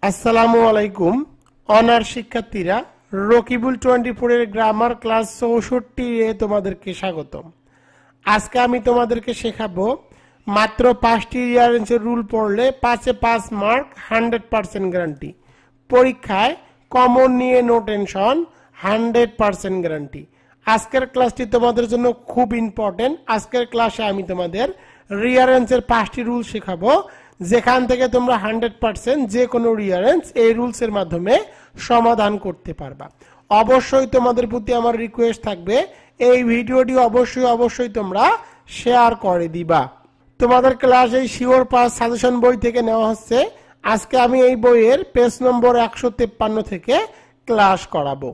আসসালামু আলাইকুম অনার শিক্ষার্থীরা রকিবুল 24 এর গ্রামার ক্লাস 64 এ তোমাদেরকে স্বাগতম। আজকে আমি তোমাদেরকে শেখাবো মাত্র 5টি রিয়ারেঞ্জের রুল পড়লে 5 এ 5 মার্ক 100% গ্যারান্টি। পরীক্ষায় কমন নিয়ে নো টেনশন 100% গ্যারান্টি। আজকের ক্লাসটি তোমাদের জন্য খুব ইম্পর্টেন্ট। আজকের ক্লাসে আমি তোমাদের রিয়ারেঞ্জের 5টি রুল শেখাবো, যেখান থেকে তোমরা 100% যে কোনো রিয়ারেঞ্জ এই রুলস এর মাধ্যমে সমাধান করতে পারবা। অবশ্যই তোমাদের প্রতি আমার রিকোয়েস্ট থাকবে এই ভিডিওটি অবশ্যই তোমরা শেয়ার করে দিবা। তোমাদের ক্লাস এই শিওর পাস সাজেশন বই থেকে নেওয়া হচ্ছে। আজকে আমি এই বইয়ের পেজ নম্বর 153 থেকে ক্লাস করাবো।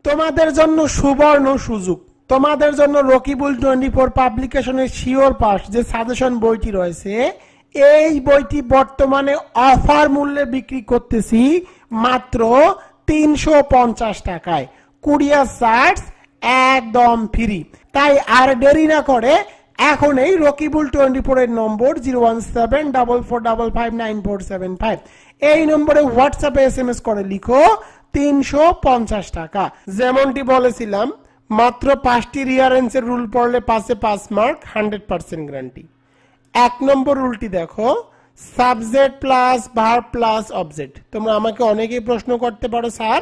তোমাদের জন্য সুবর্ণ সুযোগ, তোমাদের জন্য রকিবুল 24 পাবলিকেশনের শিওর পাস যে সাজেশন বইটি রয়েছে, এই বইটি বর্তমানে অফার মূল্যে বিক্রি করতেছি মাত্র 350 টাকায়। কুরিয়ার চার্জ একদম ফ্রি। তাই আর দেরি না করে এখন এই রকিবুল 24 এর নম্বর 01744559475 এই নম্বরে হোয়াটসঅ্যাপে SMS করে লিখো 350 টাকা। যেমনটি বলেছিলাম মাত্র 5টি রিয়ারেঞ্জের রুল পড়লে 5 এ 5 মার্ক 100% গ্যারান্টি। 1 নম্বর রুলটি দেখো, subject plus verb plus object. তোমরা আমাকে অনেকেই প্রশ্ন করতে পারো, স্যার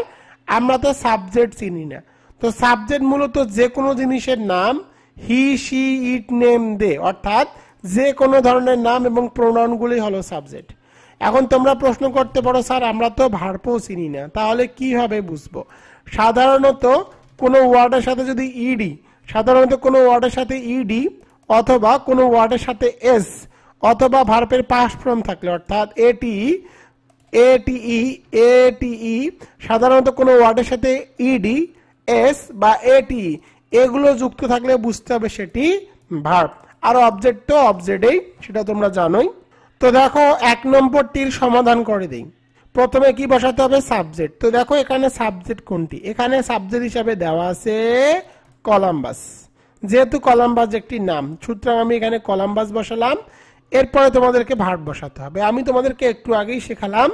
আমরা তো সাবজেক্ট চিনি না। তো সাবজেক্ট মূলত যে কোনো জিনিসের নাম, হি শি ইট নেম দে, অর্থাৎ যে কোনো ধরনের নাম এবং প্রোনাউনগুলি হলো সাবজেক্ট। এখন তোমরা প্রশ্ন করতে পারো, স্যার আমরা তো ভার্বও চিনি না, তাহলে কিভাবে বুঝবো? সাধারণত কোনো ওয়ার্ডের সাথে যদি ইডি অথবা কোনো ওয়ার্ডের সাথে এস অথবা ভার্বের পাস্ট ফর্ম থাকলে, অর্থাৎ এটিই সাধারণত কোনো ওয়ার্ডের সাথে ইডি, এস বা এটি এগুলো যুক্ত থাকলে বুঝতে হবে সেটি ভার্ব। আর অবজেক্ট তো অবজেক্টেই, সেটা তোমরা জানোই। তো দেখো 1 নম্বরটির সমাধান করে দেই। প্রথমে কি বসাতে হবে? সাবজেক্ট। তো দেখো এখানে সাবজেক্ট কোনটি? এখানে সাবজেক্ট হিসাবে দেওয়া আছে কলাম্বাস। যেহেতু কলাম্বাস একটি নাম, সুতরাং আমি এখানে কলাম্বাস বসালাম। এরপরে তোমাদেরকে ভার্ব বসাতে হবে। আমি তোমাদেরকে একটু আগেই শেখালাম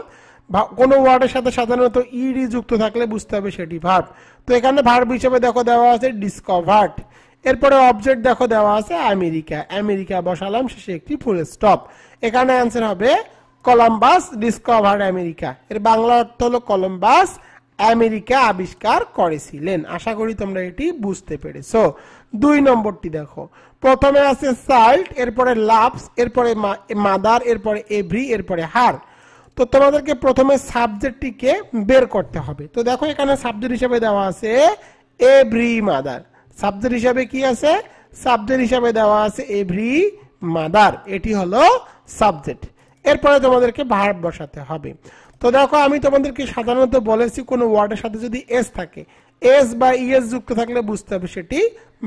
কোন ওয়ার্ডের সাথে সাধারণত ইডি যুক্ত থাকলে বুঝতে হবে সেটি ভার্ব। তো এখানে ভার্ব হিসেবে দেখো দেওয়া আছে ডিসকভার্ড। এরপরে অবজেক্ট দেখো দেওয়া আছে আমেরিকা বসালাম, শেষে একটি ফুল স্টপ। এখানে অ্যান্সার হবে কলম্বাস ডিসকভার্ড আমেরিকা। এর বাংলা অর্থ হলো কলম্বাস আমেরিকা আবিষ্কার করেছিলেন। আশা করি তোমরা এটি বুঝতে পেরেছো। 2 নম্বরটি দেখো, প্রথমে আছে চাইল্ড, এরপরে লাভস, এরপরে মাদার, এরপরে এভরি, এরপরে হার। তো তোমাদেরকে প্রথমে সাবজেক্টটিকে বের করতে হবে। তো দেখো এখানে সাবজেক্ট হিসেবে দেওয়া আছে এভরি মাদার। সাবজেক্ট হিসেবে কি আছে? সাবজেক্ট হিসেবে দেওয়া আছে এভরি মাদার, এটি হলো সাবজেক্ট। এরপরে তোমাদেরকে ভার্ব বসাতে হবে। তো দেখো আমি তোমাদেরকে সাধারণত বলেছি কোন ওয়ার্ডের সাথে যদি এস থাকে, এস বা ইএস যুক্ত থাকলে বুঝতে হবে সেটি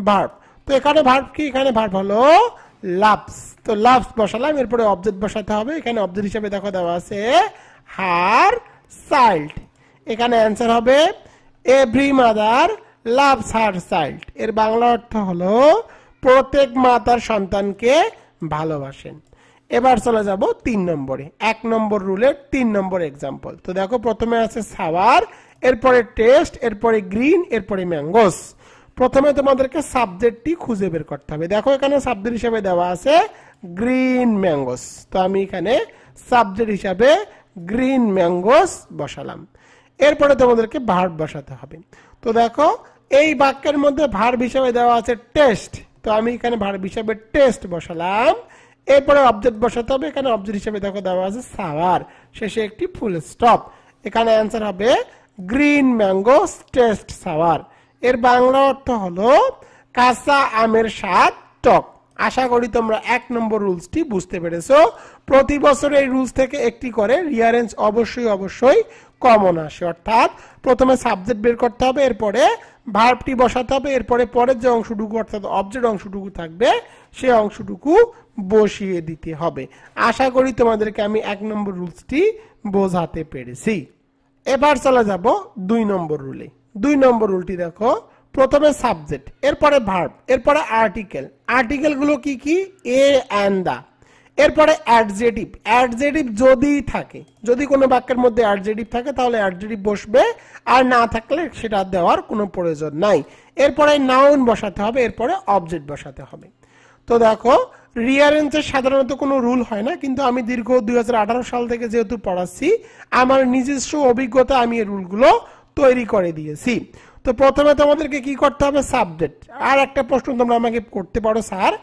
ভার্ব। তো এখানে ভার্ব কি? এখানে ভার্ব হলো লাভস। তো লাভস বসালাম, এরপরে অবজেক্ট বসাতে হবে। এখানে অবজেক্ট হিসেবে দেখো দেওয়া আছে হার চাইল্ড। এখানে অ্যান্সার হবে every mother loves her child. এর বাংলা অর্থ হলো প্রত্যেক মা তার সন্তানকে ভালোবাসেন। এবার চলে যাব 3 নম্বরে। 1 নম্বর রুলের 3 নম্বর এক্সাম্পল। তো দেখো প্রথমে আছে সাওয়ার, এরপরে টেস্ট, এরপরে গ্রিন, এরপরে ম্যাঙ্গোস। প্রথমে তোমাদেরকে সাবজেক্টটি খুঁজে বের করতে হবে। দেখো এখানে সাবজেক্ট হিসেবে দেওয়া আছে গ্রিন ম্যাঙ্গোস। তো আমি এখানে সাবজেক্ট হিসাবে গ্রিন ম্যাঙ্গোস বসালাম। এরপরে তোমাদেরকে ভার্ব বসাতে হবে। তো দেখো এই বাক্যের মধ্যে ভার্ব হিসেবে দেওয়া আছে টেস্ট। তো আমি এখানে ভার্ব হিসেবে টেস্ট বসালাম। এরপরে অবজেক্ট বসাতে হবে। এখানে অবজেক্ট হিসেবে দেখো দেওয়া আছে সাওয়ার, শেষে একটি ফুল স্টপ। এখানে অ্যান্সার হবে গ্রিন ম্যাঙ্গোস টেস্ট সাওয়ার। এর বাংলা অর্থ হলো কাঁচা আমের স্বাদ টক। আশা করি তোমরা 1 নম্বর রুলসটি বুঝতে পেরেছো। প্রতি বছর এই রুলস থেকে একটি করে রিয়ারেঞ্জ অবশ্যই কমন আসে। অর্থাৎ প্রথমে সাবজেক্ট বের করতে হবে, এরপরে ভার্বটি বসাতে হবে, এরপরে পরের যে অংশটুকু অর্থাৎ অবজেক্ট অংশটুকু থাকবে সেই অংশটুকু বসিয়ে দিতে হবে। আশা করি তোমাদেরকে আমি 1 নম্বর রুলসটি বোঝাতে পেরেছি। এবার চলে যাব 2 নম্বর রুলে। 2 নম্বর রুলটি দেখো, প্রথমে সাবজেক্ট, এরপরে ভার্ব, এরপরে আর্টিকেল। আর্টিকেল গুলো কি কি? এ অ্যান্ড দা। এরপরে অ্যাডজেটিভ, অ্যাডজেটিভ যদি থাকে, যদি কোনো বাক্যের মধ্যে অ্যাডজেটিভ থাকে তাহলে অ্যাডজেটিভ বসবে, আর না থাকলে সেটা দেওয়ার কোনো প্রয়োজন নাই। এরপরে নাউন বসাতে হবে, এরপরে অবজেক্ট বসাতে হবে। তো দেখো রিয়ারেঞ্জের সাধারণত কোনো রুল হয় না, কিন্তু আমি দীর্ঘ 2018 সাল থেকে যেহেতু পড়াচ্ছি, আমার নিজস্ব অভিজ্ঞতা আমি এই রুলগুলো তৈরি করে দিয়েছি। তো প্রথমে তোমাদেরকে কি করতে হবে, সাবজেক্ট। আর একটা প্রশ্ন তোমরা আমাকে করতে পারো, স্যার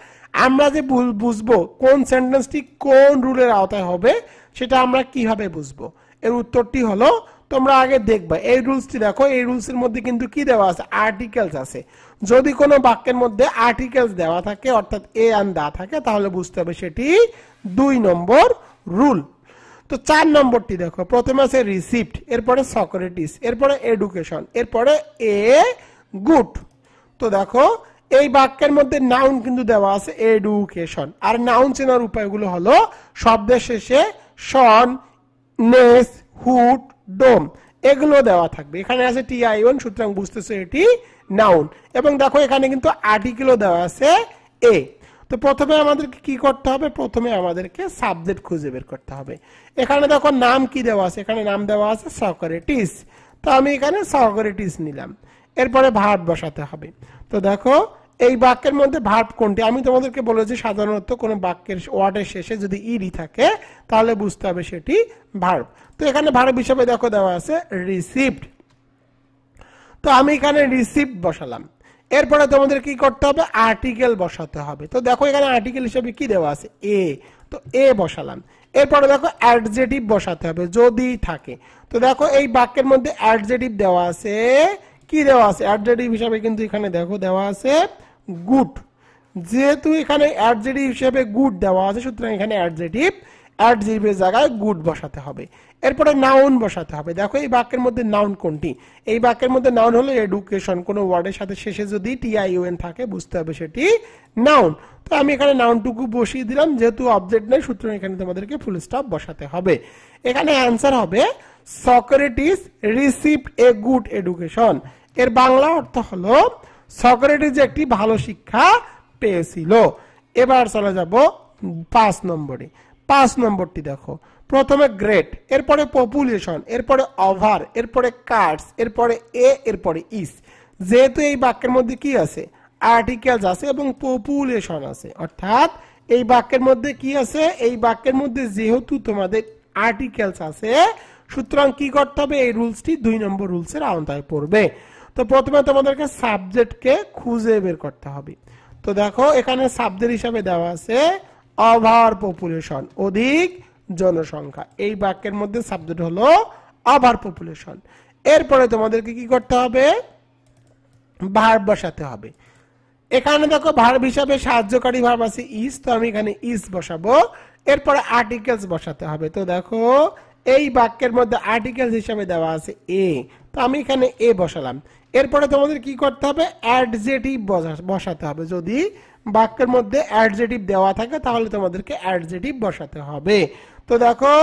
আমরা যে বুঝবো কোন সেন্টেন্সটি কোন রুলের আওতায় হবে সেটা আমরা কিভাবে বুঝবো? এর উত্তরটি হলো, তোমরা আগে দেখবা এই রুলসটি দেখো, এই রুলসের মধ্যে কিন্তু কি দেওয়া আছে, আর্টিকেলস আছে। যদি কোনো বাক্যের মধ্যে আর্টিকেলস দেওয়া থাকে, অর্থাৎ এ আন দা থাকে, তাহলে বুঝতে হবে সেটি 2 নম্বর রুল। তো 4 নম্বরটি দেখো, প্রথমে আছে রিসিপ্ট, এরপরে সক্রেটিস, এরপরে এডুকেশন, এরপরে এ গুড। তো দেখো এই বাক্যের মধ্যে নাউন কিন্তু দেওয়া আছে এডুকেশন, আর নাউন চেনার উপায়গুলো হলো শব্দের শেষে শন, নেস, হুড, ডোম এগুলো দেওয়া থাকবে। এখানে আছে টিআইওন, সুতরাং বুঝতেছো এটি নাউন। এবং দেখো এখানে কিন্তু আর্টিকেলও দেওয়া আছে এ। তো প্রথমে আমাদেরকে কি করতে হবে, প্রথমে আমাদেরকে সাবজেক্ট খুঁজে বের করতে হবে। এখানে দেখো নাম কি দেওয়া আছে, এখানে নাম দেওয়া আছে সক্রেটিস, তো আমি এখানে সক্রেটিস নিলাম। এরপরে ভার্ব বসাতে হবে। তো দেখো এই বাক্যের মধ্যে ভার্ব কোনটি, আমি তোমাদেরকে বলেছি সাধারণত কোনো বাক্যের ওয়ার্ডের শেষে যদি ইডি থাকে তাহলে বুঝতে হবে সেটি ভার্ব। তো এখানে ভার্ব হিসেবে দেখো দেওয়া আছে রিসিভড, তো আমি এখানে রিসিভড বসালাম। এরপরে তোমাদের কি করতে হবে, আর্টিকেল বসাতে হবে। তো দেখো এখানে আর্টিকেল হিসেবে কি দেওয়া আছে, এ, তো এ বসালাম। এরপরে দেখো অ্যাডজেটিভ বসাতে হবে যদি থাকে। তো দেখো এই বাক্যের মধ্যে অ্যাডজেটিভ দেওয়া আছে, কি দেওয়া আছে, অ্যাডজেটিভ হিসেবে কিন্তু এখানে দেখো দেওয়া আছে গুড। যেহেতু এখানে অ্যাডজেটিভ হিসেবে গুড দেওয়া আছে, সুতরাং এখানে অ্যাডজেটিভের জায়গায় গুড বসাতে হবে। এরপরে নাউন বসাতে হবে। দেখো এই বাক্যের মধ্যে নাউন কোনটি, এই বাক্যের মধ্যে নাউন হলো এডুকেশন। কোনো ওয়ার্ডের সাথে শেষে যদি টিআইওএন থাকে বুঝতে হবে সেটি নাউন। তো আমি এখানে নাউনটুকু বসিয়ে দিলাম, যেহেতু অবজেক্ট নেই সুতরাং এখানে তোমাদেরকে ফুল স্টপ বসাতে হবে। এখানে অ্যান্সার হবে Socrates received a good education. এর বাংলা অর্থ হলো সক্রেটিস একটি ভালো শিক্ষা পেয়েছিল। এবার চলে যাব 5 নম্বরে। 5 নম্বরটি দেখো, প্রথমে গ্রেট, এরপরে পপুলেশন, এরপরে ওভার, এরপরে কার্ডস, এরপরে এ, এরপরে ইস। যেহেতু এই বাক্যের মধ্যে কি আছে, আর্টিকেলস আছে এবং পপুলেশন আছে, অর্থাৎ এই বাক্যের মধ্যে কি আছে, এই বাক্যের মধ্যে যেহেতু তোমাদের আর্টিকেলস আছে সুতরাং কি করতে হবে, এই রুলসটি 2 নম্বর রুলসের আওতায় পড়বে। তো প্রথমে তোমাদেরকে সাবজেক্টকে খুঁজে বের করতে হবে। তো দেখো এখানে সাবজেক্ট হিসাবে দেওয়া আছে ওভার পপুলেশন, অধিক জনসংখ্যা। এই বাক্যের মধ্যে সাবজেক্ট হলো ওভার পপুলেশন। এরপরে তোমাদেরকে কি করতে হবে, ভার্ব বসাতে হবে। এখানে দেখো ভার্ব হিসাবে সাহায্যকারী ভার্ব আছে ইজ, তো আমি এখানে ইজ বসাবো। এরপরে আর্টিকেলস বসাতে হবে। তো দেখো এই বাক্যের মধ্যে আর্টিকেলস হিসাবে দেওয়া আছে এ, তো আমি এখানে এ বসালাম। এরপরে তোমাদের কি করতে হবে, অ্যাডজেটিভ বসাতে হবে। যদি বাক্যের মধ্যে অ্যাডজেটিভ দেওয়া থাকে তাহলে তোমাদেরকে অ্যাডজেটিভ বসাতে হবে। তো দেখো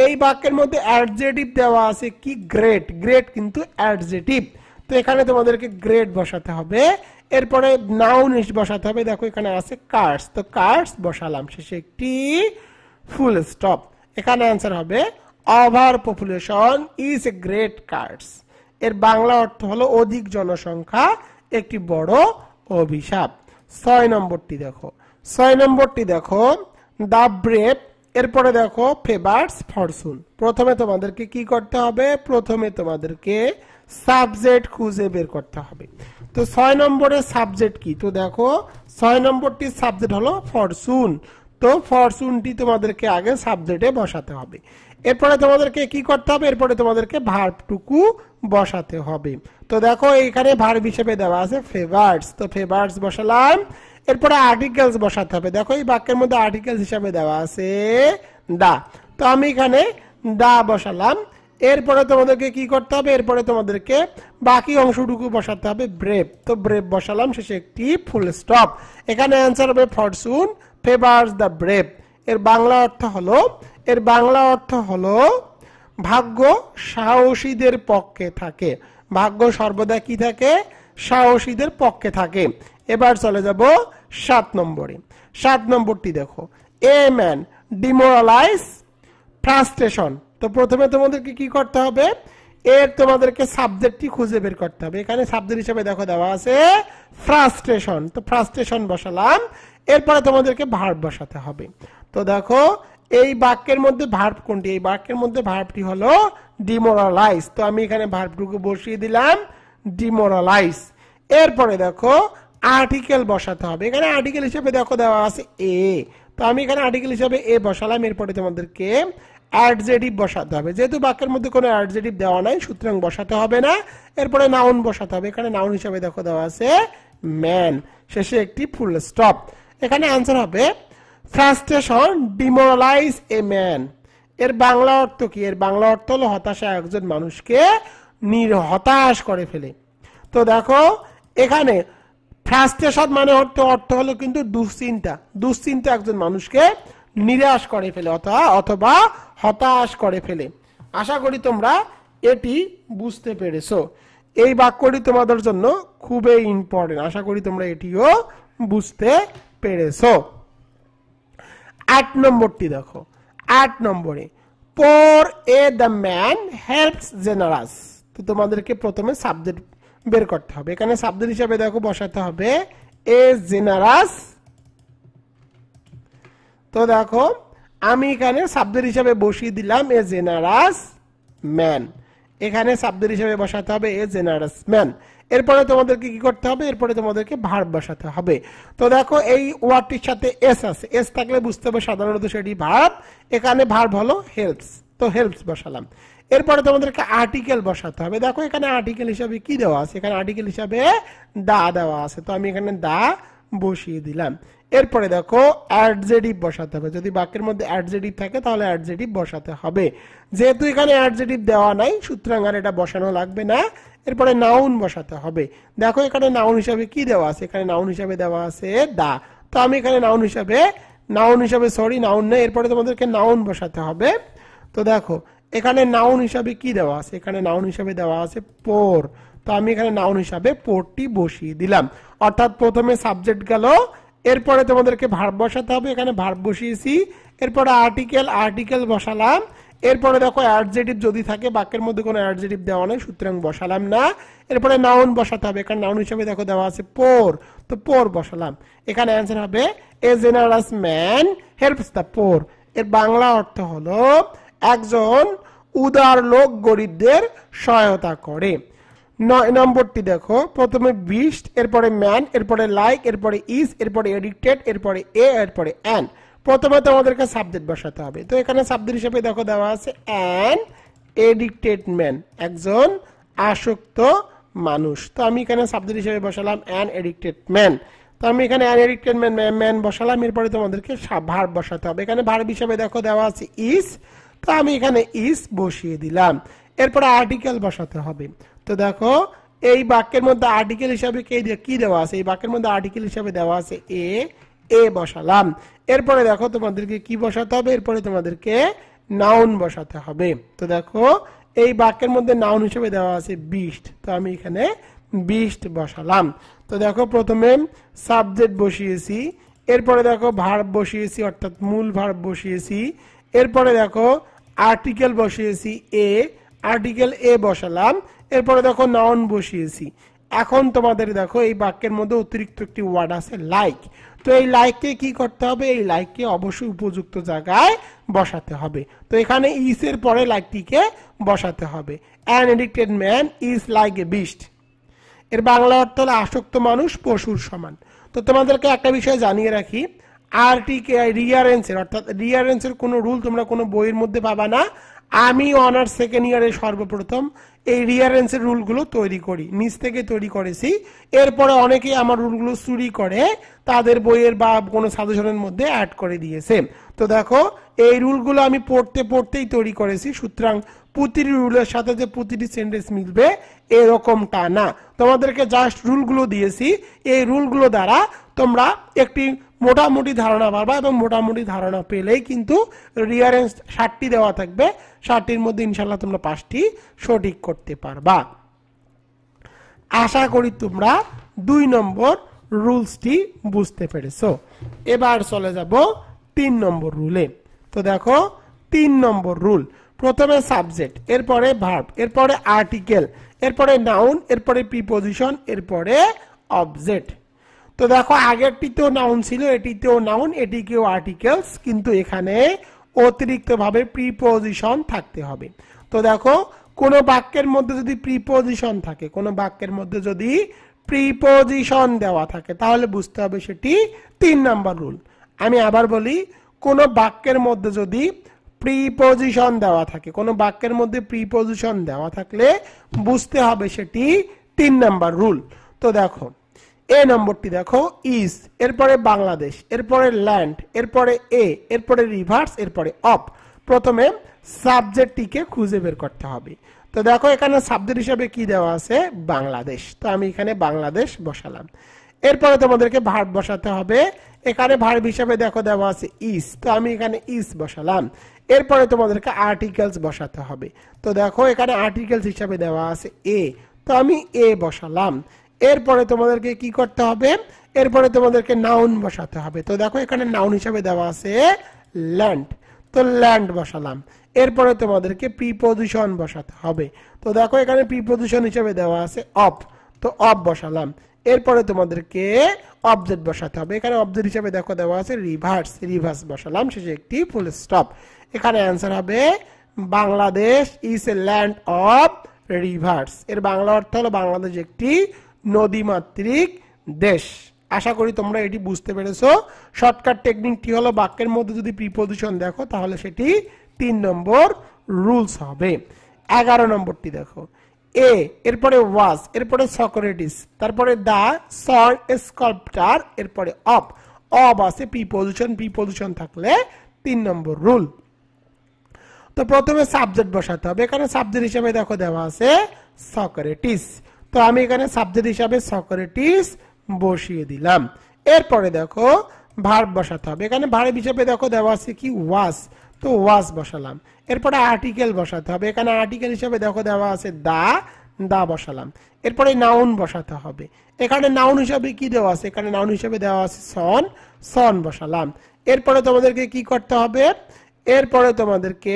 এই বাক্যের মধ্যে অ্যাডজেটিভ দেওয়া আছে কি, গ্রেট, গ্রেট কিন্তু অ্যাডজেটিভ, তো এখানে তোমাদেরকে গ্রেট বসাতে হবে। এরপরে নাউন বসাতে হবে। দেখো এখানে আছে কার্ডস, তো কার্ডস বসালাম, শেষে একটি ফুল স্টপ। এখানে অ্যান্সার হবে over population is a great cards. এর বাংলা অর্থ হলো অধিক জনসংখ্যা একটি বড় অভিশাপ। 6 নম্বরটি দেখো, 6 নম্বরটি দেখো দা ব্রেভ, এরপরে দেখো ফেভার্স ফরচুন। প্রথমে তোমাদেরকে কি করতে হবে, প্রথমে তোমাদেরকে সাবজেক্ট খুঁজে বের করতে হবে। তো 6 নম্বরের সাবজেক্ট কি, তো দেখো 6 নম্বরটির সাবজেক্ট হলো ফরচুন, তো ফরচুনটি তোমাদেরকে আগে সাবজেক্টে বসাতে হবে। এরপরে তোমাদেরকে কি করতে হবে, এরপরে তোমাদেরকে ভার্বটুকু বসাতে হবে। তো দেখো এখানে ভার্ব হিসেবে দেওয়া আছে ফেভার্স, তো ফেভার্স বসালাম। এরপরে আর্টিকেলস বসাতে হবে। দেখো এই বাক্যের মধ্যে আর্টিকেলস হিসেবে দেওয়া আছে দা, তো আমি এখানে দা বসালাম। এরপরে তোমাদেরকে কি করতে হবে, এরপরে তোমাদেরকে বাকি অংশটুকু বসাতে হবে ব্রেভ, তো ব্রেভ বসালাম, শেষে একটি ফুল স্টপ। এখানে অ্যান্সার হবে ফরচুন ফেভার্স দ্য ব্রেভ। এর বাংলা অর্থ হলো, এর বাংলা অর্থ হলো ভাগ্য সাহসীদের পক্ষে থাকে। ভাগ্য সর্বদা কি থাকে, সাহসীদের পক্ষে থাকে। এবার চলে যাব 7 নম্বরে। 7 নম্বরটি দেখো, এ ম্যান ডিমোরালাইজ, ফ্রাস্ট্রেশন। তো প্রথমে তোমাদেরকে কি করতে হবে, এর তোমাদেরকে সাবজেক্টটি খুঁজে বের করতে হবে। এখানে সাবজেক্ট হিসেবে দেখো দেওয়া আছে ফ্রাস্ট্রেশন, তো ফ্রাস্ট্রেশন বসালাম। এরপরে তোমাদেরকে ভার্ব বসাতে হবে। তো দেখো এই বাক্যের মধ্যে ভার্ব কোনটি, এই বাক্যের মধ্যে ভার্বটি হলো ডিমোরালাইজ। তো আমি এখানে ভার্বটুকু বসিয়ে দিলাম ডিমোরালাইজ। এরপরে দেখো আর্টিকেল বসাতে হবে। এখানে আর্টিকেল হিসেবে দেখো দেওয়া আছে এ, তো আমি এখানে আর্টিকেল হিসেবে এ বসালাম। এরপরে তোমাদেরকে অ্যাডজেটিভ বসাতে হবে। যেহেতু বাক্যের মধ্যে কোনো অ্যাডজেটিভ দেওয়া নাই সুতরাং বসাতে হবে না। এরপরে নাউন বসাতে হবে। এখানে নাউন হিসেবে দেখো দেওয়া আছে ম্যান, শেষে একটি ফুল স্টপ। এখানে অ্যান্সার হবে ফ্রাস্ট্রেশন ডিমোরালাইজ এ ম্যান। এর বাংলা অর্থ কি, এর বাংলা অর্থ হলো হতাশা একজন মানুষকে হতাশ করে ফেলে। তো দেখো এখানে ফ্রাস্ট্রেশন মানে অর্থ হলো কিন্তু দুশ্চিন্তা, দুশ্চিন্তা একজন মানুষকে নিরাশ করে ফেলে অথবা হতাশ করে ফেলে। আশা করি তোমরা এটি বুঝতে পেরেছো। এই বাক্যটি তোমাদের জন্য খুবই ইম্পর্টেন্ট, আশা করি তোমরা এটিও বুঝতে পেরেছো। 8 নম্বরটি দেখো, 8 নম্বরে পোর এ দ্য ম্যান হেল্পস জেনারাস। তো তোমাদেরকে প্রথমে সাবজেক্ট বের করতে হবে। এখানে সাবজেক্ট হিসেবে দেখো বসাতে হবে এ জেনারাস। তো দেখো আমি এখানে সাবজেক্ট হিসেবে বসিয়ে দিলাম এ জেনারাস ম্যান। এখানে সাবজেক্ট হিসেবে বসাতে হবে এ জেনারাস ম্যান। এরপরে তোমাদেরকে কি করতে হবে, এরপরে তোমাদেরকে ভার্ব বসাতে হবে। তো দেখো এই ওয়ার্ডটির সাথে এস আছে, এস থাকলে বুঝতে হবে সাধারণত সেটি ভার্ব। এখানে ভার্ব হলো হেল্পস, তো হেল্পস বসালাম। এরপরে তোমাদেরকে আর্টিকেল বসাতে হবে। দেখো এখানে আর্টিকেল হিসাবে কি দেওয়া আছে, এখানে আর্টিকেল হিসাবে দা দেওয়া আছে, তো আমি এখানে দা বসিয়ে দিলাম। এরপরে দেখো অ্যাডজেটিভ বসাতে হবে। যদি বাক্যের মধ্যে অ্যাডজেটিভ থাকে তাহলে অ্যাডজেটিভ বসাতে হবে। যেহেতু এখানে অ্যাডজেটিভ দেওয়া নাই সুতরাং আর এটা বসানো লাগবে না। এরপরে নাউন বসাতে হবে। দেখো এখানে নাউন হিসাবে কি দেওয়া আছে, এখানে নাউন হিসাবে দেওয়া আছে দা, তো আমি এখানে নাউন হিসাবে নাউন নেই। এরপরে তোমাদেরকে নাউন বসাতে হবে। তো দেখো এখানে নাউন হিসাবে কি দেওয়া আছে, এখানে নাউন হিসাবে দেওয়া আছে পোর, তো আমি এখানে নাউন হিসাবে পোরটি বসিয়ে দিলাম। অর্থাৎ প্রথমে সাবজেক্ট গেল, এরপরে তোমাদেরকে ভার্ব বসাতে হবে। এখানে ভার্ব বসিয়েছি। এরপরে আর্টিকেল বসালাম। এরপরে দেখো অ্যাডজেটিভ যদি থাকে, বাক্যের মধ্যে কোনো অ্যাডজেটিভ দেওয়া নেই সুতরাং বসালাম না। এরপরে নাউন বসাতে হবে। এখানে নাউন হিসেবে দেখো দেওয়া আছে পোর, তো পোর বসালাম। এখানে অ্যান্সার হবে a generous man helps the poor. এর বাংলা অর্থ হলো একজন উদার লোক গরিবদের সহায়তা করে। 9 নম্বরটি দেখো, প্রথমে বিস্ট, এরপরে ম্যান, এরপরে লাইক, এরপরে ইজ, এরপরে এডিক্টেড, এরপরে এরপরে অ্যান। প্রথমে তোমাদেরকে সাবজেক্ট বসাতে হবে। তো এখানে সাবজেক্ট হিসেবে দেখো দেওয়া আছে অ্যান এডিক্টেড ম্যান, একজন আসক্ত মানুষ। তো আমি এখানে সাবজেক্ট হিসেবে বসালাম অ্যান এডিক্টেড ম্যান। তো আমি এখানে অ্যান এডিক্টেড ম্যান বসালাম। এরপরে তোমাদেরকে ভার্ব বসাতে হবে। এখানে ভার্ব হিসেবে দেখো দেওয়া আছে ইজ, তো আমি এখানে ইজ বসিয়ে দিলাম। এরপরে আর্টিকেল বসাতে হবে। তো দেখো এই বাক্যের মধ্যে আর্টিকেল হিসাবে কি দেওয়া আছে, এই বাক্যের মধ্যে আর্টিকেল হিসাবে দেওয়া আছে এ বসালাম। এরপরে দেখো তোমাদেরকে কি বসাতে হবে, এরপরে তোমাদেরকে নাউন বসাতে হবে। তো দেখো এই বাক্যের মধ্যে নাউন হিসেবে দেওয়া আছে বিস্ট, তো আমি এখানে বিস্ট বসালাম। তো দেখো প্রথমে সাবজেক্ট বসিয়েছি, এরপরে দেখো ভার্ব বসিয়েছি অর্থাৎ মূল ভার্ব বসিয়েছি। এরপরে দেখো আর্টিকেল বসিয়েছি আর্টিকেল এ বসালাম। এরপরে দেখো নাউন বসিয়েছি। এখন তোমাদের দেখো এই বাক্যের মধ্যে অতিরিক্ত একটি ওয়ার্ড আছে লাইক, তো এই লাইককে কি করতে হবে, এই লাইককে অবশ্যই উপযুক্ত জায়গায় বসাতে হবে। তো এখানে ইস এর পরে লাইকটিকে বসাতে হবে। An addicted man is like a beast. এর বাংলা অর্থ হলো আসক্ত মানুষ পশুর সমান। তো তোমাদেরকে একটা বিষয় জানিয়ে রাখি, রিয়ারেন্সের অর্থাৎ রিয়ারেন্সের কোনো রুল তোমরা কোনো বইয়ের মধ্যে পাবা না। আমি অনার্স সেকেন্ড ইয়ারে সর্বপ্রথম এই রিয়ারেন্সের রুলগুলো তৈরি করি, নিজ থেকে তৈরি করেছি। এরপরে অনেকেই আমার রুলগুলো চুরি করে তাদের বইয়ের বা কোনো সাজেশনের মধ্যে অ্যাড করে দিয়েছে। তো দেখো এই রুলগুলো আমি পড়তেই তৈরি করেছি, সুতরাং প্রতিটি রুলের সাথে যে প্রতিটি সেন্টেন্স মিলবে এরকমটা না। তোমাদেরকে জাস্ট রুলগুলো দিয়েছি, এই রুলগুলো দ্বারা তোমরা একটি মোটামুটি ধারণা পাবা এবং মোটামুটি ধারণা পেলেই কিন্তু রিয়ারেন্স 60টি দেওয়া থাকবে, 60টির মধ্যে ইনশাল্লাহ তোমরা 5টি সঠিক করতে পারবা। আশা করি তোমরা 2 নম্বর রুলসটি বুঝতে পেরেছো। এবার চলে যাব 3 নম্বর রুলে। তো দেখো 3 নম্বর রুল, প্রথমে সাবজেক্ট, এরপরে ভার্ব, এরপরে আর্টিকেল, এরপরে নাউন, এরপরে প্রিপজিশন, এরপরে অবজেক্ট। তো দেখো আগেরটিতেও নাউন ছিল, এটিতেও নাউন, এটিকেও আর্টিকেলস, কিন্তু এখানে অতিরিক্ত ভাবে প্রিপজিশন থাকতে হবে। তো দেখো কোন বাক্যের মধ্যে যদি প্রিপজিশন থাকে, কোন বাক্যের মধ্যে যদি প্রিপজিশন দেওয়া থাকে, তাহলে বুঝতে হবে সেটি 3 নাম্বার রুল। আমি আবার বলি, কোন বাক্যের মধ্যে যদি প্রিপজিশন দেওয়া থাকে, কোন বাক্যের মধ্যে প্রিপজিশন দেওয়া থাকলে বুঝতে হবে সেটি 3 নাম্বার রুল। তো দেখো এ নম্বরটি দেখো, ইজ, এরপরে বাংলাদেশ, এরপরে ল্যান্ড, এরপরে এ, এরপরে রিভার্স, এরপরে অফ। প্রথমে সাবজেক্টটিকে খুঁজে বের করতে হবে। তো দেখো এখানে সাবজেক্ট হিসেবে কি দেওয়া আছে, বাংলাদেশ। তো আমি এখানে বাংলাদেশ বসালাম। এরপরে তোমাদেরকে ভার্ব বসাতে হবে। এখানে ভার্ব হিসেবে দেখো দেওয়া আছে ইজ, তো আমি এখানে ইজ বসালাম। এরপরে তোমাদেরকে আর্টিকেলস বসাতে হবে। তো দেখো এখানে আর্টিকেলস হিসেবে দেওয়া আছে এ, তো আমি এ বসালাম। এরপরে তোমাদেরকে কি করতে হবে, এরপরে তোমাদেরকে নাউন বসাতে হবে। তো দেখো এখানে নাউন হিসেবে দেওয়া আছে ল্যান্ড, তো ল্যান্ড বসালাম। এরপরে তোমাদেরকে প্রিপজিশন বসাতে হবে। তো দেখো এখানে প্রিপজিশন হিসেবে দেওয়া আছে অফ, তো অফ বসালাম। এরপরে তোমাদেরকে অবজেক্ট বসাতে হবে। এখানে অবজেক্ট হিসেবে দেখো দেওয়া আছে রিভার্স, রিভার্স বসালাম, শেষে একটি ফুল স্টপ। এখানে অ্যান্সার হবে Bangladesh is a land of rivers. এর বাংলা অর্থ হলো বাংলাদেশ একটি নদীমাতৃক দেশ। আশা করি তোমরা এটি বুঝতে পেরেছো। শর্টকাট টেকনিকটি হলো বাক্যের মধ্যে যদি প্রিপজিশন দেখো তাহলে সেটি 3 নম্বর রুলস হবে। 11 নম্বরটি দেখো, এ, এরপরে ওয়াজ, এরপরে সক্রেটিস, তারপরে দা সন স্কাল্পচার, এরপরে অফ। অফ আছে প্রিপজিশন, প্রিপজিশন থাকলে 3 নম্বর রুল। তো প্রথমে সাবজেক্ট বসাতে হবে। এখানে সাবজেক্ট হিসেবে দেখো দেওয়া আছে সক্রেটিস, তো আমি এখানে সাবজেক্ট হিসাবে সক্রেটিস বসিয়ে দিলাম। এরপরে দেখো ভার্ব বসাতে হবে। এখানে ভার্ব হিসেবে দেখো দেওয়া আছে কি ওয়াজ, তো ওয়াজ বসালাম। এরপরে আর্টিকেল বসাতে হবে। এখানে আর্টিকেল হিসেবে দেখো দেওয়া আছে দা, দা বসালাম। এরপরে নাউন বসাতে হবে। এখানে নাউন হিসেবে কি দেওয়া আছে, এখানে নাউন হিসেবে দেওয়া আছে সন, সন বসালাম। এরপরে তোমাদেরকে কি করতে হবে, এরপরে তোমাদেরকে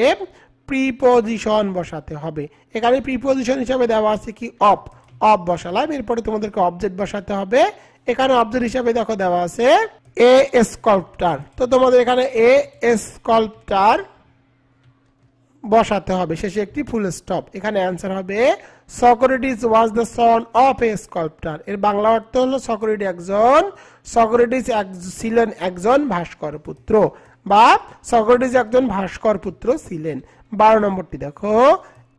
প্রিপজিশন বসাতে হবে। এখানে প্রিপজিশন হিসেবে দেওয়া আছে কি অফ, অফ বসালাম। এরপরে তোমাদেরকে অবজেক্ট বসাতে হবে। এখানে অবজেক্ট হিসেবে দেখো দেওয়া আছে এ স্কাল্পচার, তো তোমাদের এখানে এ স্কাল্পচার বসাতে হবে, শেষে একটি ফুল স্টপ। এখানে অ্যান্সার হবে Socrates was the son of A sculpture. এর বাংলা অর্থ হলো সক্রেটিস ছিলেন একজন ভাস্কর পুত্র, বা সক্রেটিস একজন ভাস্কর পুত্র ছিলেন। 12 নম্বরটি দেখো,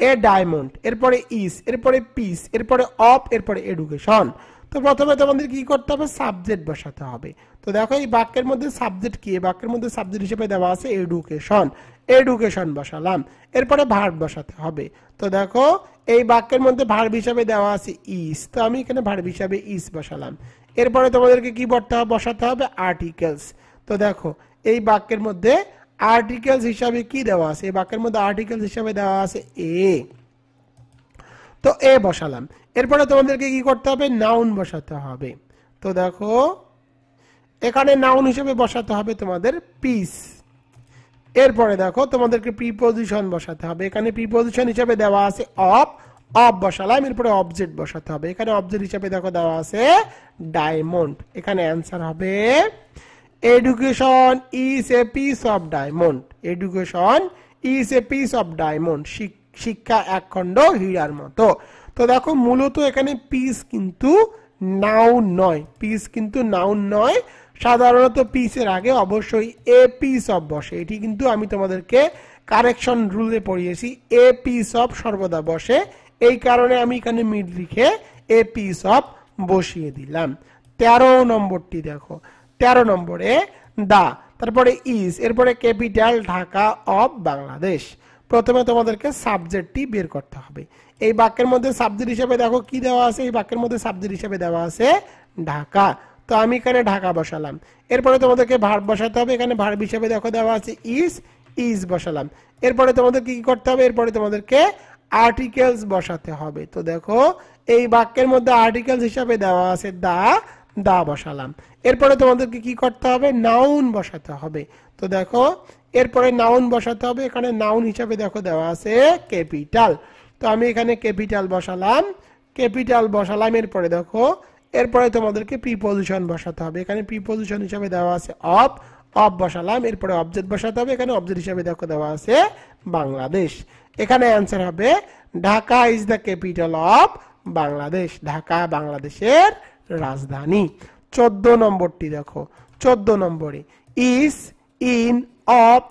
এ ডায়মন্ড, এরপরে ইস, এরপরে পিস, এরপরে অফ, এরপরে এডুকেশন। তো প্রথমে তোমাদের কি করতে হবে, সাবজেক্ট বসাতে হবে। তো দেখো এই বাক্যের মধ্যে সাবজেক্ট কি, বাক্যের মধ্যে সাবজেক্ট হিসেবে দেওয়া আছে এডুকেশন, এডুকেশন বসালাম। এরপরে ভার্ব বসাতে হবে। তো দেখো এই বাক্যের মধ্যে ভার্ব হিসেবে দেওয়া আছে ইস, তো আমি এখানে ভার্ব হিসেবে ইস বসালাম। এরপরে তোমাদেরকে কি বসাতে হবে, আর্টিকেলস। তো দেখো এই বাক্যের মধ্যে আর্টিকেলস হিসাবে কি দেওয়া আছে, এই বাক্যের মধ্যে আর্টিকেলস হিসাবে দেওয়া আছে এ, তো এ বসালাম। এরপরে তোমাদেরকে কি করতে হবে, নাউন বসাতে হবে। তো দেখো এখানে নাউন হিসেবে বসাতে হবে তোমাদের পিস। এরপরে দেখো তোমাদেরকে প্রিপজিশন বসাতে হবে। এখানে প্রিপজিশন হিসেবে দেওয়া আছে অফ, অফ বসালাম। এরপরে অবজেক্ট বসাতে হবে। এখানে অবজেক্ট হিসেবে দেখো দেওয়া আছে ডায়মন্ড। এখানে অ্যান্সার হবে education is a piece of diamond. Education is a piece of diamond, শিক্ষা এক খণ্ড হীরার মতো। তো দেখো মূলত এখানে পিস কিন্তু নাউন নয়, পিস কিন্তু নাউন নয়। সাধারণত পিসের আগে অবশ্যই এ পিস অফ বসে। এটি কিন্তু আমি তোমাদেরকে কারেকশন রুলে পড়িয়েছি, এ পিস অফ সর্বদা বসে। এই কারণে আমি এখানে মিড লিখে এ পিস অফ বসিয়ে দিলাম। 13 নম্বরটি দেখো, 13 নম্বরে দা, তারপরে ইজ, এরপরে ক্যাপিটাল ঢাকা অফ বাংলাদেশ। প্রথমে তোমাদেরকে সাবজেক্টটি বের করতে হবে। এই বাক্যের মধ্যে সাবজেক্ট হিসেবে দেখো কি দেওয়া আছে, এই বাক্যের মধ্যে সাবজেক্ট হিসেবে দেওয়া আছে ঢাকা, তো আমি এখানে ঢাকা বসালাম। এরপরে তোমাদেরকে ভার্ব বসাতে হবে। এখানে ভার্ব হিসেবে দেখো দেওয়া আছে ইজ, ইজ বসালাম। এরপরে তোমাদেরকে কি করতে হবে, এরপরে তোমাদেরকে আর্টিকেলস বসাতে হবে। তো দেখো এই বাক্যের মধ্যে আর্টিকেলস হিসেবে দেওয়া আছে দা, দা বসালাম। এরপরে তোমাদেরকে কি করতে হবে, নাউন বসাতে হবে। তো দেখো এরপরে নাউন বসাতে হবে, এখানে নাউন হিসাবে দেখো দেওয়া আছে ক্যাপিটাল, তো আমি এখানে ক্যাপিটাল বসালাম, এরপরে দেখো এরপরে তোমাদেরকে প্রিপজিশন বসাতে হবে, এখানে প্রিপজিশন হিসাবে দেওয়া আছে অফ বসালাম, এরপরে অবজেক্ট বসাতে হবে, এখানে অবজেক্ট হিসাবে দেখো দেওয়া আছে বাংলাদেশ। এখানে অ্যান্সার হবে Dhaka is the capital of Bangladesh, Dhaka বাংলাদেশের রাজধানী। 14 নম্বরটি দেখো, 14 নম্বরে is in of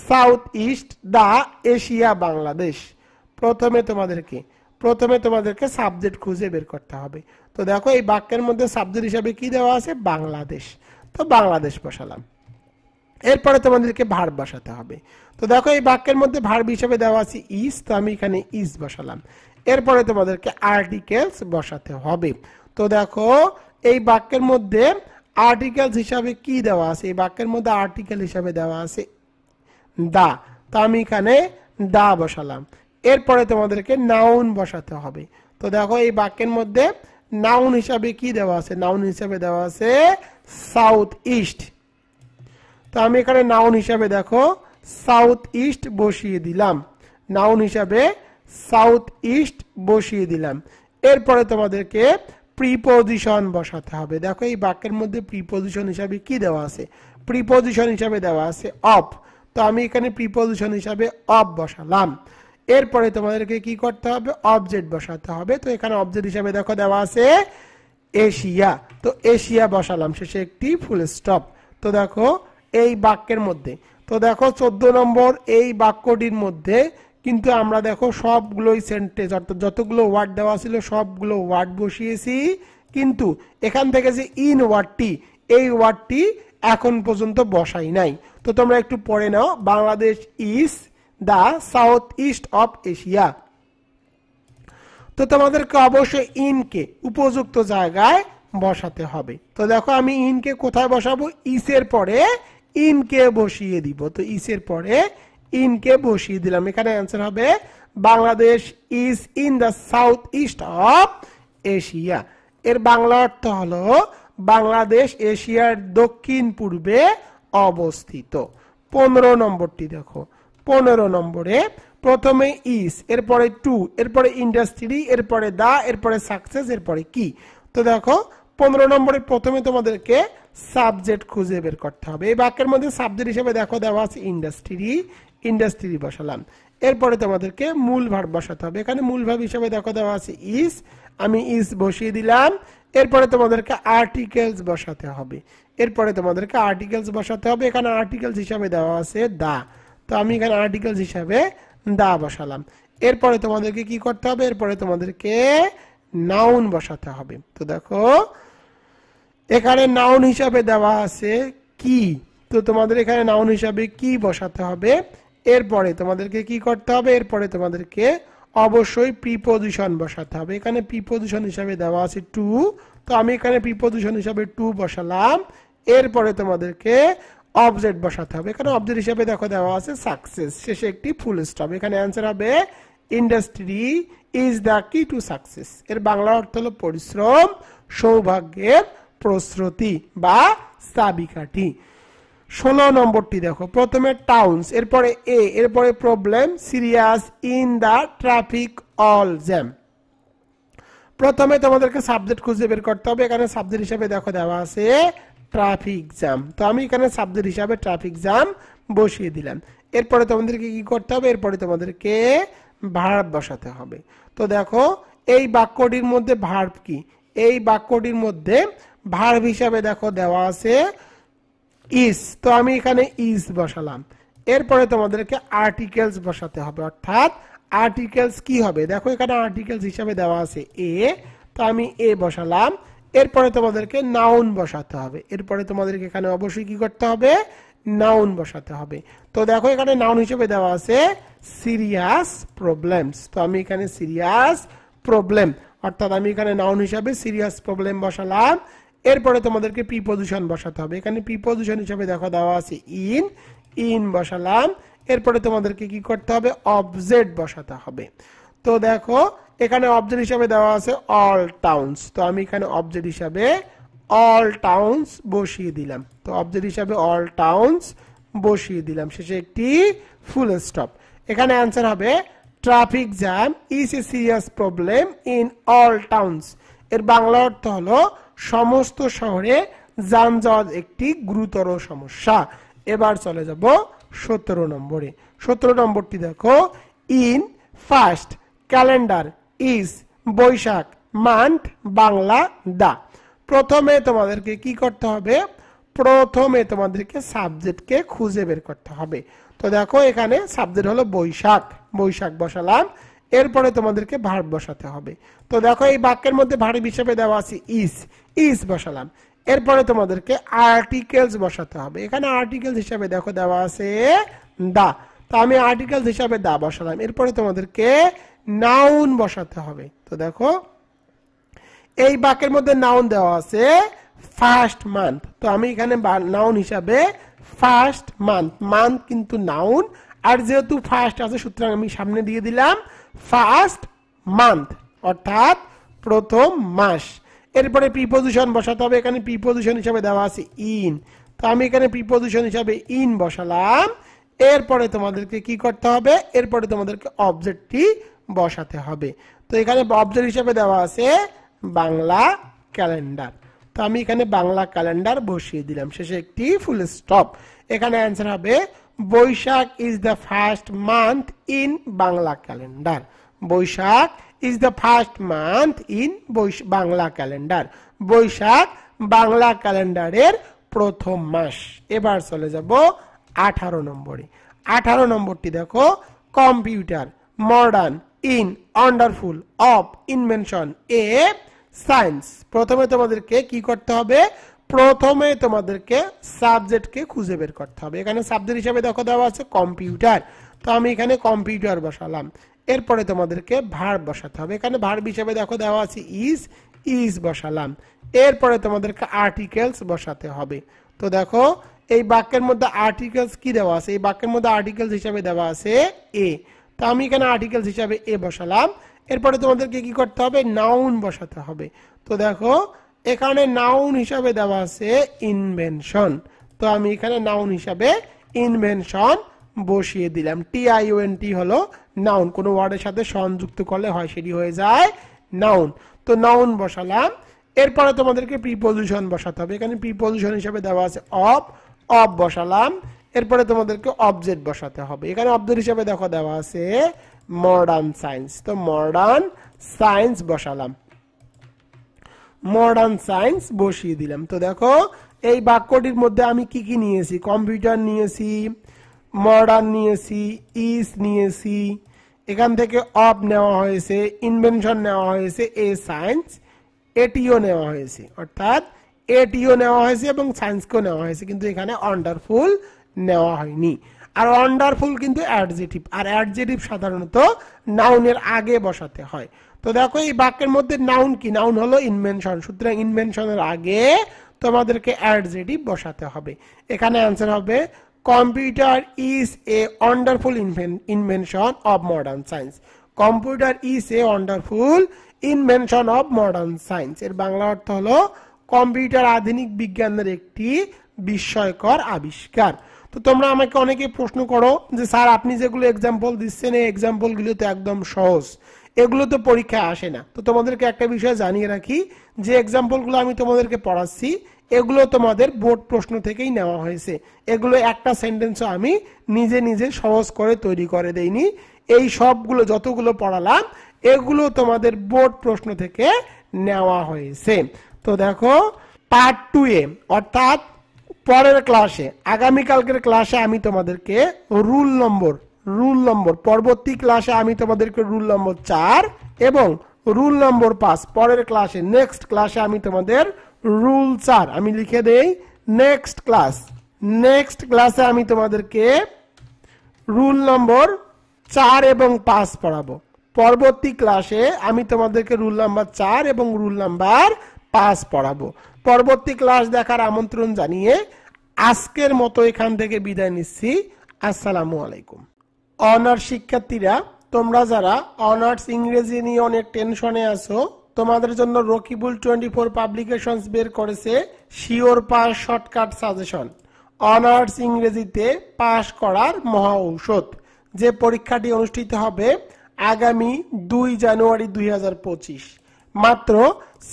south east the Asia Bangladesh. প্রথমে তোমাদেরকে সাবজেক্ট খুঁজে বের করতে হবে। তো দেখো এই বাক্যের মধ্যে সাবজেক্ট হিসাবে কি দেওয়া আছে, বাংলাদেশ, তো বাংলাদেশ বসালাম। এরপরে তোমাদেরকে ভার্ব বসাতে হবে, তো দেখো এই বাক্যের মধ্যে ভার্ব হিসাবে দেওয়া আছে ইজ, তো আমি এখানে ইজ বসালাম। এরপরে তোমাদেরকে আর্টিকেলস বসাতে হবে, তো দেখো এই বাক্যের মধ্যে আর্টিকেলস হিসাবে কি দেওয়া আছে, এই বাক্যের মধ্যে আর্টিকেল হিসাবে দেওয়া আছে দা, তো আমি এখানে দা বসালাম। এরপরে তোমাদেরকে নাউন বসাতে হবে, তো দেখো এই বাক্যের মধ্যে নাউন হিসাবে কি দেওয়া আছে, নাউন হিসাবে দেওয়া আছে সাউথ ইস্ট, তো আমি এখানে নাউন হিসাবে দেখো সাউথ ইস্ট বসিয়ে দিলাম, নাউন হিসাবে সাউথ ইস্ট বসিয়ে দিলাম। এরপরে তোমাদেরকে প্রিপজিশন বসাতে হবে, দেখো এই বাক্যের মধ্যে প্রিপজিশন হিসাবে কি দেওয়া আছে, প্রিপজিশন হিসাবে দেওয়া আছে অফ, তো আমি এখানে প্রিপজিশন হিসাবে অফ বসালাম। এরপরে তোমাদেরকে কি করতে হবে, অবজেক্ট বসাতে হবে, তো এখানে অবজেক্ট হিসাবে দেখো দেওয়া আছে এশিয়া, তো এশিয়া বসালাম, শেষে একটি ফুল স্টপ। তো দেখো এই বাক্যের মধ্যে, তো দেখো 14 নম্বর এই বাক্যটির মধ্যে কিন্তু আমরা দেখো সবগুলোই সেন্টেন্স, অর্থাৎ যতগুলো ওয়ার্ড দেওয়া ছিল সবগুলো ওয়ার্ড বসিয়েছি, কিন্তু এখান থেকে যে ইন ওয়ার্ডটি, এই ওয়ার্ডটি এখন পর্যন্ত বসাই নাই। তো তোমরা একটু পড়ে নাও, Bangladesh is the south east of Asia. তো তোমাদেরকে অবশ্যই ইনকে উপযুক্ত জায়গায় বসাতে হবে। তো দেখো আমি ইনকে কোথায় বসাবো, ইসের পরে ইনকে বসিয়ে দিব, তো ইসের পরে ইনকে বসিয়ে দিলাম। এখানে অ্যান্সার হবে Bangladesh is in the south east of Asia. এর বাংলা অর্থ হলো বাংলাদেশ এশিয়ার দক্ষিণ পূর্বে অবস্থিত। 15 নম্বরটি দেখো, 15 নম্বরে প্রথমে ইজ, এরপরে টু, এরপরে ইন্ডাস্ট্রি, এরপরে দা, এরপরে সাকসেস, এরপরে কি। তো দেখো 15 নম্বরে প্রথমে তোমাদেরকে সাবজেক্ট খুঁজে বের করতে হবে। এই বাক্যের মধ্যে সাবজেক্ট হিসেবে দেখো দেওয়া আছে ইন্ডাস্ট্রি বসালাম। এরপরে তোমাদেরকে মূল ভার্ব বসাতে হবে, এখানে মূল ভার্ব হিসেবে দেখো দেওয়া আছে ইজ, আমি ইজ বসিয়ে দিলাম। এরপরে তোমাদেরকে আর্টিকেলস বসাতে হবে, এখানে আর্টিকেলস হিসাবে দেওয়া আছে দা, তো আমি এখানে আর্টিকেলস হিসাবে দা বসালাম। এরপরে তোমাদেরকে কি করতে হবে, এরপরে তোমাদেরকে নাউন বসাতে হবে। তো দেখো এখানে নাউন হিসাবে দেওয়া আছে কি, তো তোমাদের এখানে নাউন হিসাবে কি বসাতে হবে। এরপরে তোমাদেরকে কি করতে হবে, এরপরে তোমাদেরকে অবশ্যই প্রিপজিশন বসাতে হবে, এখানে প্রিপজিশন হিসাবে দেওয়া আছে টু, তো আমি এখানে প্রিপজিশন হিসাবে টু বসালাম। এরপরে তোমাদেরকে অবজেক্ট বসাতে হবে, এখানে অবজেক্ট হিসাবে দেখো দেওয়া আছে সাকসেস, শেষে একটি ফুল স্টপ। এখানে অ্যান্সার হবে ইন্ডাস্ট্রি ইজ দ্য কি টু সাকসেস। এর বাংলা অর্থ হলো পরিশ্রম সৌভাগ্যের প্রস্তুতি বা চাবিকাঠি। 16 নম্বরটি দেখো, প্রথমে টাউনস, এরপরে এরপরে problem, serious in the traffic all jam. প্রথমে তোমাদেরকে সাবজেক্ট খুঁজে বের করতে হবে, এখানে সাবজেক্ট হিসাবে দেখো দেওয়া আছে ট্রাফিক জ্যাম, তো আমি এখানে সাবজেক্ট হিসাবে ট্রাফিক জ্যাম বসিয়ে দিলাম। এরপরে তোমাদেরকে কি করতে হবে, এরপরে তোমাদেরকে ভার্ব বসাতে হবে। তো দেখো এই বাক্যটির মধ্যে ভার্ব কি, এই বাক্যটির মধ্যে ভার্ব হিসাবে দেখো দেওয়া আছে ইজ, তো আমি এখানে ইজ বসালাম। এরপরে তোমাদেরকে আর্টিকেলস বসাতে হবে, অর্থাৎ আর্টিকেলস কি হবে, দেখো এখানে আর্টিকেলস হিসাবে দেওয়া আছে এ, তো আমি এ বসালাম। এরপরে তোমাদেরকে নাউন বসাতে হবে, এরপরে তোমাদেরকে এখানে অবশ্যই কি করতে হবে, নাউন বসাতে হবে। তো দেখো এখানে নাউন হিসেবে দেওয়া আছে সিরিয়াস প্রবলেমস, তো আমি এখানে সিরিয়াস প্রবলেম, অর্থাৎ আমি এখানে নাউন হিসাবে সিরিয়াস প্রবলেম বসালাম। এরপরে তোমাদেরকে প্রিপজিশন বসাতে হবে, এখানে প্রিপজিশন হিসাবে দেখো দেওয়া আছে ইন বসালাম। এরপরে তোমাদেরকে কি করতে হবে, অবজেক্ট বসাতে হবে। তো দেখো এখানে অবজেক্ট হিসাবে দেওয়া আছে অল টাউনস, তো আমি এখানে অবজেক্ট হিসাবে অল টাউনস বসিয়ে দিলাম, তো অবজেক্ট হিসাবে অল টাউনস বসিয়ে দিলাম, শেষে একটি ফুল স্টপ। এখানে অ্যান্সার হবে traffic jam is a serious problem in all towns. এর বাংলা অর্থ হলো সমস্ত শহরে যানজট একটি গুরুতর সমস্যা। এবার চলে যাব 17 নম্বরে। 17 নম্বরটি দেখো, in first calendar is Baishakh month Bangla দা। প্রথমে তোমাদেরকে কি করতে হবে, প্রথমে তোমাদেরকে সাবজেক্টকে খুঁজে বের করতে হবে। তো দেখো এখানে সাবজেক্ট হলো বৈশাখ, বৈশাখ বসালাম, এরপরে তোমাদেরকে ভার্ব বসাতে হবে। তো দেখো এই বাক্যের মধ্যে ভার্ব হিসেবে দেওয়া আছে ইজ, ইজ বসালাম, এরপরে তোমাদেরকে আর্টিকেলস বসাতে হবে। এখানে আর্টিকেলস হিসেবে দেখো দেওয়া আছে দা, তো আমি আর্টিকেলস হিসেবে দা বসালাম, এরপরে তোমাদেরকে নাউন বসাতে হবে। তো দেখো এই বাক্যের মধ্যে নাউন দেওয়া আছে ফার্স্ট মান্থ, তো আমি এখানে নাউন হিসাবে ফার্স্ট মান্থ, মান্থ কিন্তু নাউন, আর যেহেতু ফার্স্ট আছে সুতরাং আমি সামনে দিয়ে দিলাম ফার্স্ট মান্থ, অর্থাৎ প্রথম মাস। এরপরে প্রিপোজিশন বসাতে হবে, এখানে প্রিপোজিশন হিসাবে দেওয়া আছে ইন, তো আমি এখানে প্রিপোজিশন হিসাবে ইন বসালাম। এরপরে তোমাদেরকে কি করতে হবে, এরপরে তোমাদেরকে অবজেক্টটি বসাতে হবে। তো এখানে অবজেক্ট হিসাবে দেওয়া আছে বাংলা ক্যালেন্ডার, তো আমি এখানে বাংলা ক্যালেন্ডার বসিয়ে দিলাম, শেষে একটি ফুল স্টপ। এখানে অ্যান্সার হবে Baishakh is the first month in Bangla calendar. Baishakh is the first month in Bangla calendar. Baishakh Bangla ক্যালেন্ডারের প্রথম মাস। এবার চলে যাব 18 নম্বরে। 18 নম্বরটি দেখো, computer modern in wonderful of invention a science. প্রথমে তোমাদেরকে কি করতে হবে, প্রথমে তোমাদেরকে সাবজেক্টকে খুঁজে বের করতে হবে। এখানে সাবজেক্ট হিসেবে দেখো দেওয়া আছে কম্পিউটার, তো আমি এখানে কম্পিউটার বসালাম, এরপরে তোমাদেরকে ভার্ব বসাতে হবে। এখানে ভার্ব হিসেবে দেখো দেওয়া আছে ইজ, ইজ বসালাম, এরপরে তোমাদেরকে আর্টিকেলস বসাতে হবে। তো দেখো এই বাক্যের মধ্যে আর্টিকেলস কি দেওয়া আছে, এই বাক্যের মধ্যে আর্টিকেলস হিসেবে দেওয়া আছে এ, তো আমি এখানে আর্টিকেলস হিসেবে এ বসালাম। এরপরে তোমাদেরকে কি করতে হবে, নাউন বসাতে হবে। তো দেখো এখানে নাউন হিসাবে দেওয়া আছে ইনভেনশন, তো আমি এখানে নাউন হিসাবে ইনভেনশন বসিয়ে দিলাম। TIONT হলো নাউন, কোনো ওয়ার্ডের সাথে সংযুক্ত করলে হয় সেটি হয়ে যায় নাউন, তো নাউন বসালাম। এরপরে তোমাদেরকে প্রিপোজিশন বসাতে হবে। এখানে প্রিপোজিশন হিসাবে দেওয়া আছে অফ, অফ বসালাম, এরপরে তোমাদেরকে অবজেক্ট বসাতে হবে। এখানে অবজেক্ট হিসাবে দেখো দেওয়া আছে মডার্ন সায়েন্স, তো মডার্ন সায়েন্স বসালাম, মডার্ন সায়েন্স বসিয়ে দিলাম। তো দেখো এই বাক্যটির মধ্যে আমি কি কি নিয়েছি, কম্পিউটার নিয়েছি, মডার্ন নিয়েছি, ইজ নিয়েছি, এখান থেকে অফ নেওয়া হয়েছে, ইনভেনশন নেওয়া হয়েছে, এ সায়েন্স, এটিও নেওয়া হয়েছে, অর্থাৎ এটিও নেওয়া হয়েছে এবং সায়েন্সকেও নেওয়া হয়েছে, কিন্তু এখানে ওয়ান্ডারফুল নেওয়া হয়নি। আর ওয়ান্ডারফুল কিন্তু অ্যাডজেটিভ, আর অ্যাডজেটিভ সাধারণত নাউনের আগে বসাতে হয়। তো দেখো এই বাক্যের মধ্যে নাউন কি, নাউন হলো ইনভেনশন, সুতরাং ইনভেনশনের আগে তোমাদেরকে অ্যাডজেটিভ বসাতে হবে। এখানে অ্যান্সার হবে computer is a wonderful invention of modern science. Computer is a wonderful invention of modern science. এর বাংলা অর্থ হলো কম্পিউটার আধুনিক বিজ্ঞানের একটি বিস্ময়কর আবিষ্কার। তো তোমরা আমাকে অনেকে প্রশ্ন করো যে স্যার আপনি যেগুলো এক্সাম্পল দিচ্ছেন এই এক্সাম্পলগুলো তো একদম সহজ, এগুলো তো পরীক্ষায় আসে না। তো তোমাদেরকে একটা বিষয় জানিয়ে রাখি যে এক্সাম্পলগুলো আমি তোমাদেরকে পড়াচ্ছি এগুলো তোমাদের বোর্ড প্রশ্ন থেকেই নেওয়া হয়েছে। এগুলো একটা সেন্টেন্সও আমি নিজে নিজে সহজ করে তৈরি করে দেইনি। এই সবগুলো যতগুলো পড়ালাম এগুলো তোমাদের বোর্ড প্রশ্ন থেকে নেওয়া হয়েছে। তো দেখো পার্ট 2 অর্থাৎ পরের ক্লাসে, আগামীকালকের ক্লাসে আমি তোমাদেরকে রুল নম্বর পরবর্তী ক্লাসে আমি তোমাদেরকে রুল নম্বর 4 এবং রুল নম্বর 5 পরের ক্লাসে, নেক্সট ক্লাসে আমি তোমাদের রুল 4 আমি লিখে দেই নেক্সট ক্লাসে আমি তোমাদেরকে রুল নম্বর 4 এবং 5 পড়াবো। পরবর্তী ক্লাসে আমি তোমাদেরকে রুল নাম্বার 4 এবং রুল নাম্বার 5 পড়াবো। পরবর্তী ক্লাস দেখার আমন্ত্রণ জানিয়ে আজকের মতো এখান থেকে বিদায় নিচ্ছি। আসসালামু আলাইকুম। অনার্স শিক্ষার্থীরা, তোমরা যারা অনার্স ইংরেজি নিয়ে অনেক টেনশনে আছো, তোমাদের জন্য রকিবুল 24 পাবলিকেশনস বের করেছে sure pass shortcut suggestion. Honours ইংরেজিতে পাশ করার মহা ঔষধ, যে পরীক্ষাটি অনুষ্ঠিত হবে আগামী 2 জানুয়ারি 2025। মাত্র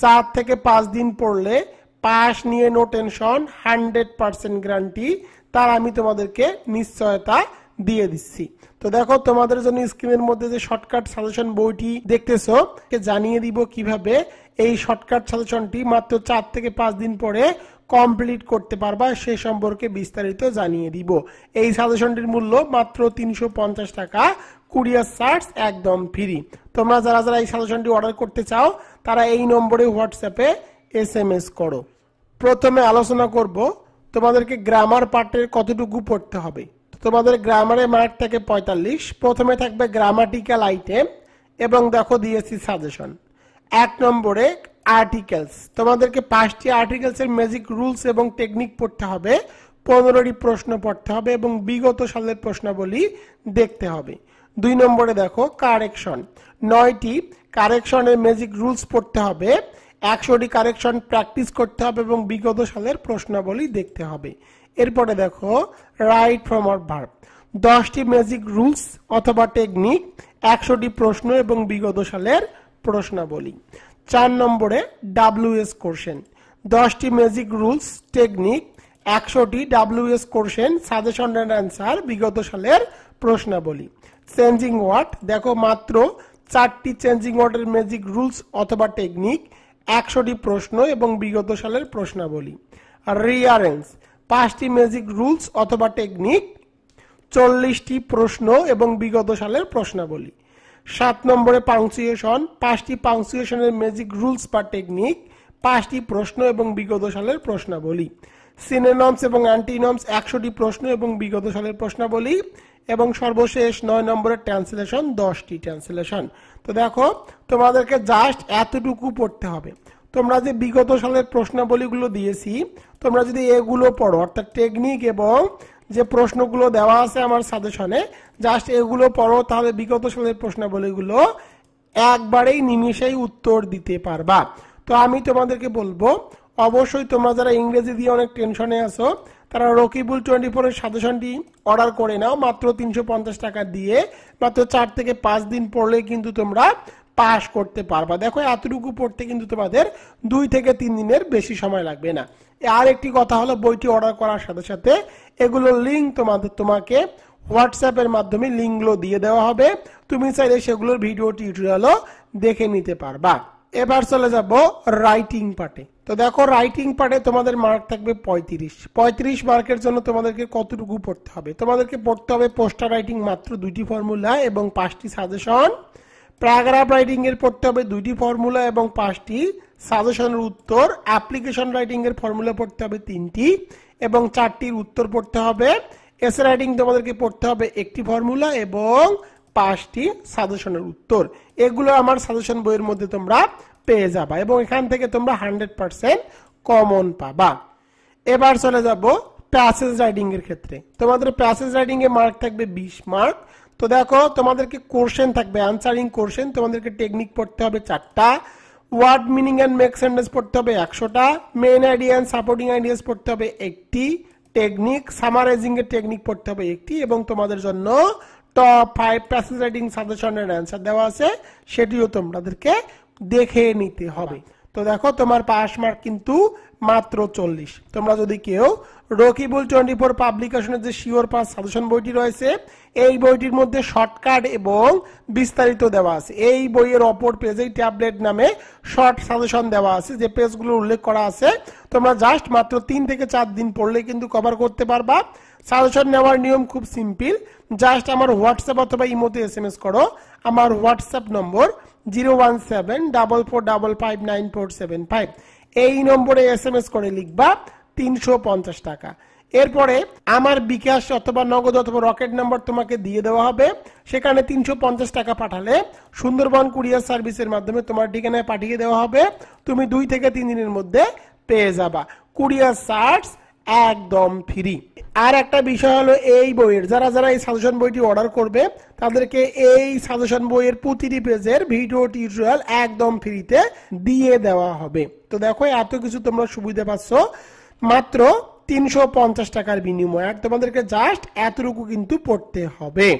4 থেকে 5 দিন পড়লে পাস নিয়ে নো টেনশন, 100% গ্যারান্টি, তার আমি তোমাদেরকে নিশ্চয়তা দিয়ে দিচ্ছি। তো দেখো তোমাদের জন্য স্ক্রিনের মধ্যে যে শর্টকাট সাজেশন বইটি দেখতেছো, জানিয়ে দিব কিভাবে এই শর্টকাট সাজেশনটি মাত্র 4 থেকে 5 দিন পরে কমপ্লিট করতে পারবা, সে সম্পর্কে বিস্তারিত জানিয়ে দিব। এই সাজেশনটির মূল্য মাত্র 350 টাকা, কুরিয়ার চার্জ একদম ফ্রি। তোমরা যারা যারা এই সাজেশনটি অর্ডার করতে চাও তারা এই নম্বরে হোয়াটসঅ্যাপে SMS করো। প্রথমে আলোচনা করব তোমাদেরকে গ্রামার পার্টের কতটুকু পড়তে হবে। তোমাদের গ্রামারে মার্ক থাকে 45। প্রথমে থাকবে গ্রামাটিক্যাল আইটেম এবং দেখো দিয়েছি সাজেশন। 1 নম্বরে আর্টিকেলস, তোমাদেরকে 5টি আর্টিকেলসের ম্যাজিক রুলস এবং টেকনিক পড়তে হবে, 15টি প্রশ্ন পড়তে হবে এবং বিগত সালের প্রশ্নাবলী দেখতে হবে। 2 নম্বরে দেখো কারেকশন, 9টি কারেকশনের ম্যাজিক রুলস পড়তে হবে, 100টি কারেকশন প্র্যাকটিস করতে হবে এবং বিগত সালের প্রশ্নাবলী দেখতে হবে। এরপরে দেখো রাইট ফ্রম অর ভার্ব, 10টি ম্যাজিক রুলস অথবা টেকনিক, 100টি প্রশ্ন এবং বিগত সালের প্রশ্নাবলী। 4 নম্বরে WS কোশ্চেন, 10টি ম্যাজিক রুলস টেকনিক, 100টি WS question, suggestion and answer, বিগত সালের প্রশ্নাবলী। চেঞ্জিং ওয়ার্ড, দেখো মাত্র 4টি চেঞ্জিং ওয়ার্ডের ম্যাজিক রুলস অথবা টেকনিক, 100টি প্রশ্ন এবং বিগত সালের প্রশ্নাবলী। রিয়ারেঞ্জ, 5টি ম্যাজিক রুলস অথবা টেকনিক, 40টি প্রশ্ন এবং বিগত সালের প্রশ্নাবলী। 7 নম্বরে পাংচুয়েশন, 5টি পাংচুয়েশনের ম্যাজিক রুলস বা টেকনিক, 5টি প্রশ্ন এবং বিগত সালের প্রশ্নাবলী। সিনোনিমস এবং অ্যান্টিনিমস, 100টি প্রশ্ন এবং বিগত সালের প্রশ্নাবলী। এবং সর্বশেষ 9 নম্বরের ট্রান্সলেশন, 10টি ট্রান্সলেশন। তো দেখো তোমাদেরকে জাস্ট এতটুকু পড়তে হবে। তোমরা যে বিগত সালের প্রশ্নাবলীগুলো দিয়েছি, তোমরা যদি এগুলো পড়ো, অর্থাৎ টেকনিক এবং যে প্রশ্নগুলো দেওয়া আছে আমার সাজেশনে, জাস্ট এগুলো পড়ো, তাহলে বিগত সালের প্রশ্নাবলীগুলো একবারেই নিমিশেই উত্তর দিতে পারবা। তো আমি তোমাদেরকে বলবো, অবশ্যই তোমরা যারা ইংরেজি দিয়ে অনেক টেনশনে আছো তারা রকিবুল 24 এর সাজেশনটি অর্ডার করে নাও, মাত্র 350 টাকা দিয়ে। মাত্র 4 থেকে 5 দিন পড়লে কিন্তু তোমরা পাস করতে পারবা। দেখো এতটুকু পড়তে কিন্তু তোমাদের 2 থেকে 3 দিনের বেশি সময় লাগবে না। আর একটি কথা হলো, বইটি অর্ডার করার সাথে সাথে এগুলোর লিঙ্ক তোমাকে হোয়াটসঅ্যাপের মাধ্যমে লিঙ্কগুলো দিয়ে দেওয়া হবে, তুমি চাইলে সেগুলোর ভিডিও টিউটোরিয়ালও দেখে নিতে পারবা। এবার চলে যাব রাইটিং পার্টে। তো দেখো রাইটিং পার্টে তোমাদের মার্ক থাকবে 35 মার্কের জন্য তোমাদেরকে কতটুকু পড়তে হবে। তোমাদেরকে পড়তে হবে পোস্টার রাইটিং মাত্র 2টি ফর্মুলা এবং 5টি সাজেশন, প্যারাগ্রাফ রাইটিং এর পড়তে হবে 2টি ফর্মুলা এবং 5টি সাজেশনের উত্তর, অ্যাপ্লিকেশন রাইটিং এর ফর্মুলা পড়তে হবে 3টি এবং 4টির উত্তর পড়তে হবে, এসে রাইটিং তোমাদেরকে পড়তে হবে 1টি ফর্মুলা এবং 5টি সাজেশনের উত্তর। এগুলো আমার সাজেশন বইয়ের মধ্যে তোমরা পেয়ে যাবা এবং এখান থেকে তোমরা 100% কমন পাবা। এবার চলে যাব প্যাসেজ রাইটিং এর ক্ষেত্রে। তোমাদের প্যাসেজ রাইটিং এ মার্ক থাকবে 20 মার্ক। তো দেখো তোমাদেরকে কোশ্চেন থাকবে, আনসারিং কোশ্চেন, তোমাদেরকে টেকনিক পড়তে হবে 4টা, word meaning and make sentence পড়তে হবে 100টা, main idea and supporting ideas পড়তে হবে 1টি, টেকনিক সামারাইজিং এর টেকনিক পড়তে হবে 1টি এবং তোমাদের জন্য টপ 5 প্যাসেজ রাইটিং সাজেশনের অ্যান্সার দেওয়া আছে, সেটিও তোমাদেরকে দেখে নিতে হবে। তো দেখো তোমার পাস মার্ক কিন্তু মাত্র 40। তোমরা যদি কেউ রকিবুল 24 পাবলিকেশনের যে শিওর পাস সাজেশন বইটি রয়েছে, এই বইটির মধ্যে শর্টকাট এবং বিস্তারিত দেওয়া আছে। এই বইয়ের অপর পেজেই ট্যাবলেট নামে শর্ট সাজেশন দেওয়া আছে, যে পেজগুলো উল্লেখ করা আছে। তোমরা জাস্ট মাত্র 3 থেকে 4 দিন পড়লে কিন্তু কভার করতে পারবা। সাজেশন নেওয়ার নিয়ম খুব সিম্পল, জাস্ট আমার হোয়াটসঅ্যাপ অথবা ইমোতে SMS করো। আমার হোয়াটসঅ্যাপ নম্বর 01744559475। এই নম্বরে SMS করে লিখবা 350 টাকা। এরপরে আমার বিকাশ অথবা নগদ অথবা রকেট নাম্বার তোমাকে দিয়ে দেওয়া হবে, সেখানে 350 টাকা পাঠালে সুন্দরবন কুরিয়ার সার্ভিসের মাধ্যমে তোমার ঠিকানায় পাঠিয়ে দেওয়া হবে। তুমি 2 থেকে 3 দিনের মধ্যে পেয়ে যাবা। কুরিয়ার চার্জ একদম ফ্রি। আর একটা বিষয় হলো, এই বইয়ের যারা যারা এই সাজেশন বইটি অর্ডার করবে তাদেরকে এই সাজেশন বইয়ের প্রতিটি পেজের ভিডিও টিউটোরিয়াল একদম ফ্রিতে দিয়ে দেওয়া হবে। তো দেখো এত কিছু তোমরা সুবিধা পাচ্ছ মাত্র 350 টাকার বিনিময়ে। তোমাদেরকে জাস্ট এতটুকু কিন্তু পড়তে হবে।